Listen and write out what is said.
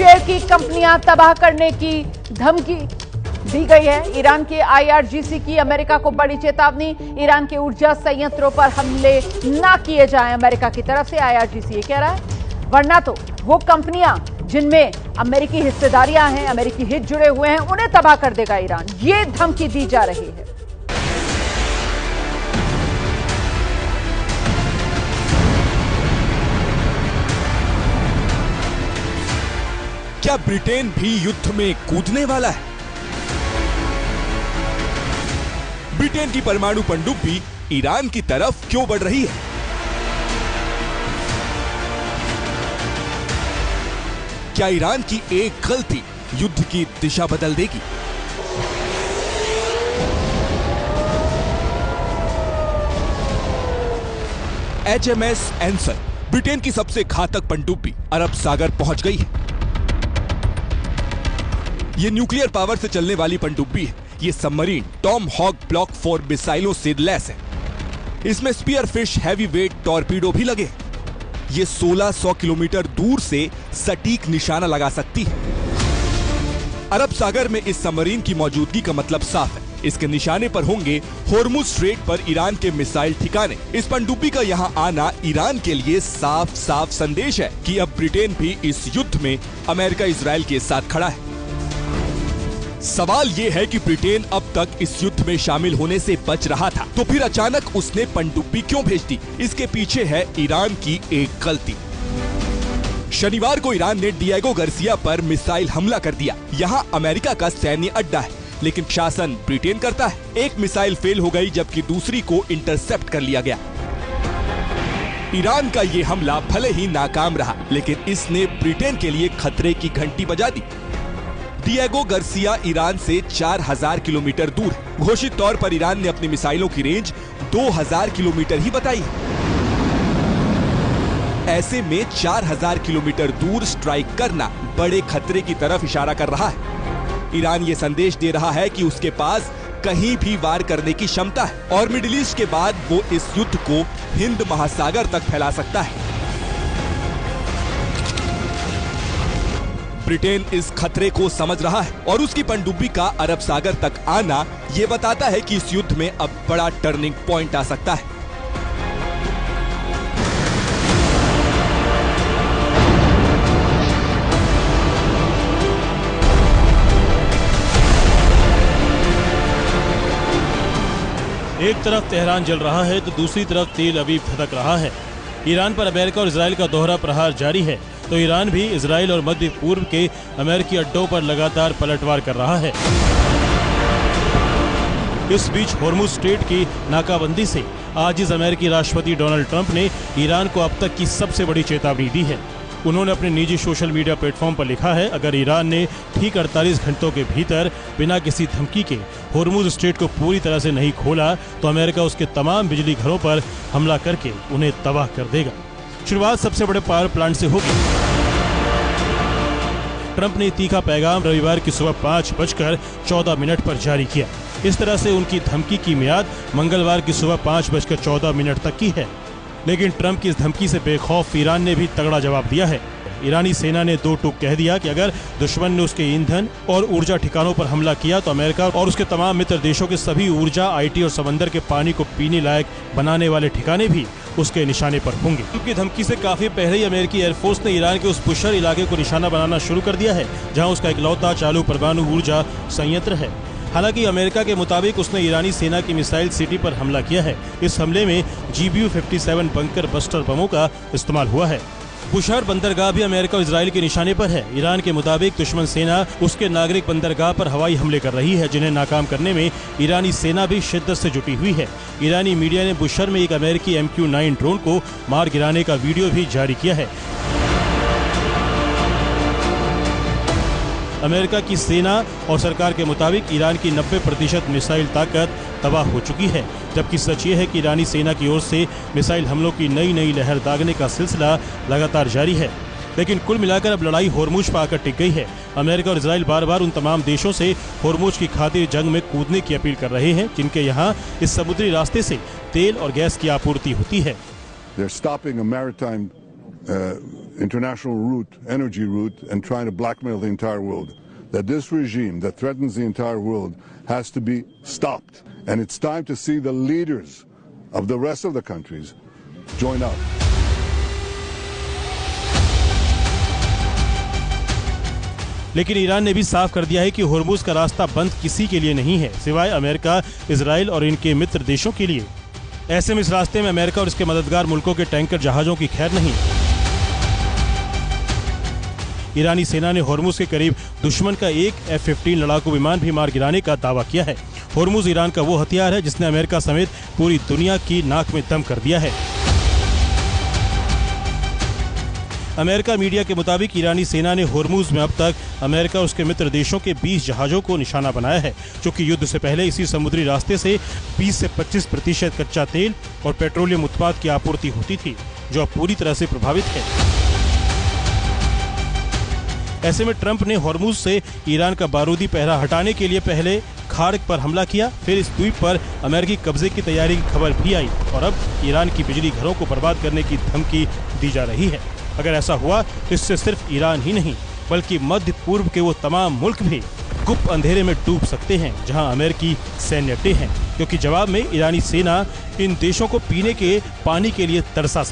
Share की कंपनियां तबाह करने की धमकी दी गई है। ईरान के IRGC की अमेरिका को बड़ी चेतावनी, ईरान के ऊर्जा संयंत्रों पर हमले ना किए जाएं। अमेरिका की तरफ से IRGC ये कह रहा है, वरना तो वो कंपनियां जिनमें अमेरिकी हिस्सेदारियां हैं, अमेरिकी हित जुड़े हुए हैं, उन्हें तबाह कर देगा ईरान। ये धमकी दी जा रही है। क्या ब्रिटेन भी युद्ध में कूदने वाला है? ब्रिटेन की परमाणु पनडुब्बी ईरान की तरफ क्यों बढ़ रही है? क्या ईरान की एक गलती युद्ध की दिशा बदल देगी? HMS एंसर, ब्रिटेन की सबसे घातक पनडुब्बी, अरब सागर पहुंच गई है। ये न्यूक्लियर पावर से चलने वाली पनडुब्बी है। ये सबमरीन टॉम हॉक ब्लॉक 4 मिसाइलों से लैस है। इसमें स्पीयरफिश हैवी वेट टॉर्पीडो भी लगे। ये 1600 किलोमीटर दूर से सटीक निशाना लगा सकती है। अरब सागर में इस सबमरीन की मौजूदगी का मतलब साफ है। इसके निशाने पर होंगे होर्मुज स्ट्रेट पर ईरान के मिसाइल ठिकाने। इस पनडुब्बी का यहां आना ईरान के लिए साफ साफ संदेश है कि अब ब्रिटेन भी इस युद्ध में अमेरिका इजराइल के साथ खड़ा है। सवाल यह है कि ब्रिटेन अब तक इस युद्ध में शामिल होने से बच रहा था, तो फिर अचानक उसने पनडुब्बी क्यों भेज दी? इसके पीछे है ईरान की एक गलती। शनिवार को ईरान ने डिएगो गार्सिया पर मिसाइल हमला कर दिया। यहाँ अमेरिका का सैन्य अड्डा है, लेकिन शासन ब्रिटेन करता है। एक मिसाइल फेल हो गई, जबकि दूसरी को इंटरसेप्ट कर लिया गया। ईरान का ये हमला भले ही नाकाम रहा, लेकिन इसने ब्रिटेन के लिए खतरे की घंटी बजा दी। डिएगो गार्सिया ईरान से 4000 किलोमीटर दूर है। घोषित तौर पर ईरान ने अपनी मिसाइलों की रेंज 2000 किलोमीटर ही बताई है। ऐसे में 4000 किलोमीटर दूर स्ट्राइक करना बड़े खतरे की तरफ इशारा कर रहा है। ईरान ये संदेश दे रहा है कि उसके पास कहीं भी वार करने की क्षमता है और मिडिल ईस्ट के बाद वो इस युद्ध को हिंद महासागर तक फैला सकता है। ब्रिटेन इस खतरे को समझ रहा है और उसकी पनडुब्बी का अरब सागर तक आना ये बताता है कि इस युद्ध में अब बड़ा टर्निंग पॉइंट आ सकता है। एक तरफ तेहरान जल रहा है तो दूसरी तरफ तेल अवीव खदक रहा है। ईरान पर अमेरिका और इजराइल का दोहरा प्रहार जारी है, तो ईरान भी इजराइल और मध्य पूर्व के अमेरिकी अड्डों पर लगातार पलटवार कर रहा है। इस बीच होर्मुज स्ट्रेट की नाकाबंदी से आजिज अमेरिकी राष्ट्रपति डोनाल्ड ट्रंप ने ईरान को अब तक की सबसे बड़ी चेतावनी दी है। उन्होंने अपने निजी सोशल मीडिया प्लेटफॉर्म पर लिखा है, अगर ईरान ने ठीक 48 घंटों के भीतर बिना किसी धमकी के होर्मुज स्ट्रेट को पूरी तरह से नहीं खोला तो अमेरिका उसके तमाम बिजली घरों पर हमला करके उन्हें तबाह कर देगा। शुरुआत सबसे बड़े पावर प्लांट से होगी। ट्रंप ने तीखा पैगाम रविवार की सुबह 5:14 पर जारी किया। इस तरह से उनकी धमकी की मियाद मंगलवार की सुबह 5:14 तक की है। लेकिन ट्रंप की इस धमकी से बेखौफ ईरान ने भी तगड़ा जवाब दिया है। ईरानी सेना ने दो टूक कह दिया कि अगर दुश्मन ने उसके ईंधन और ऊर्जा ठिकानों पर हमला किया तो अमेरिका और उसके तमाम मित्र देशों के सभी ऊर्जा, IT और समंदर के पानी को पीने लायक बनाने वाले ठिकाने भी उसके निशाने पर होंगे। उनकी धमकी से काफी पहले ही अमेरिकी एयरफोर्स ने ईरान के उस बुशर इलाके को निशाना बनाना शुरू कर दिया है, जहां उसका इकलौता चालू परमाणु ऊर्जा संयंत्र है। हालांकि अमेरिका के मुताबिक उसने ईरानी सेना की मिसाइल सिटी पर हमला किया है। इस हमले में GBU-57 बंकर बस्टर बमों का इस्तेमाल हुआ है। बुशहर बंदरगाह भी अमेरिका और इजराइल के निशाने पर है। ईरान के मुताबिक दुश्मन सेना उसके नागरिक बंदरगाह पर हवाई हमले कर रही है, जिन्हें नाकाम करने में ईरानी सेना भी शिद्दत से जुटी हुई है। ईरानी मीडिया ने बुशहर में एक अमेरिकी MQ-9 ड्रोन को मार गिराने का वीडियो भी जारी किया है। अमेरिका की सेना और सरकार के मुताबिक ईरान की 90% मिसाइल ताकत तबाह हो चुकी है, जबकि सच ये है कि ईरानी सेना की ओर से मिसाइल हमलों की नई नई लहर दागने का सिलसिला लगातार जारी है। लेकिन कुल मिलाकर अब लड़ाई होर्मुज पर आकर टिक गई है। अमेरिका और इजराइल बार बार उन तमाम देशों से होर्मुज की खातिर जंग में कूदने की अपील कर रहे हैं, जिनके यहाँ इस समुद्री रास्ते से तेल और गैस की आपूर्ति होती है। international route, energy route, and trying to blackmail the entire world. That this regime that threatens the entire world has to be stopped. And it's time to see the leaders of the rest of the countries join up. लेकिन Iran ने भी साफ कर दिया है कि होर्मुज का रास्ता बंद किसी के लिए नहीं है, सिवाय अमेरिका, इजराइल और इनके मित्र देशों के लिए। ऐसे में इस रास्ते में अमेरिका और इसके मददगार मुल्कों के टैंकर जहाजों की खैर नहीं। ईरानी सेना ने होर्मुज के करीब दुश्मन का एक F-15 लड़ाकू विमान भी मार गिराने का दावा किया है। होर्मुज ईरान का वो हथियार है जिसने अमेरिका समेत पूरी दुनिया की नाक में दम कर दिया है। अमेरिका मीडिया के मुताबिक ईरानी सेना ने होर्मुज में अब तक अमेरिका और उसके मित्र देशों के 20 जहाजों को निशाना बनाया है, जो कि युद्ध से पहले इसी समुद्री रास्ते से 20 से 25% कच्चा तेल और पेट्रोलियम उत्पाद की आपूर्ति होती थी, जो अब पूरी तरह से प्रभावित है। ऐसे में ट्रंप ने होर्मुज से ईरान का बारूदी पहरा हटाने के लिए पहले खार्क पर हमला किया, फिर इस द्वीप पर अमेरिकी कब्जे की तैयारी की खबर भी आई और अब ईरान की बिजली घरों को बर्बाद करने की धमकी दी जा रही है। अगर ऐसा हुआ तो इससे सिर्फ ईरान ही नहीं बल्कि मध्य पूर्व के वो तमाम मुल्क भी गुप्त अंधेरे में डूब सकते हैं जहां अमेरिकी सैन्य अड्डे हैं, क्योंकि जवाब में ईरानी सेना इन देशों को पीने के पानी के लिए तरसा सकती है।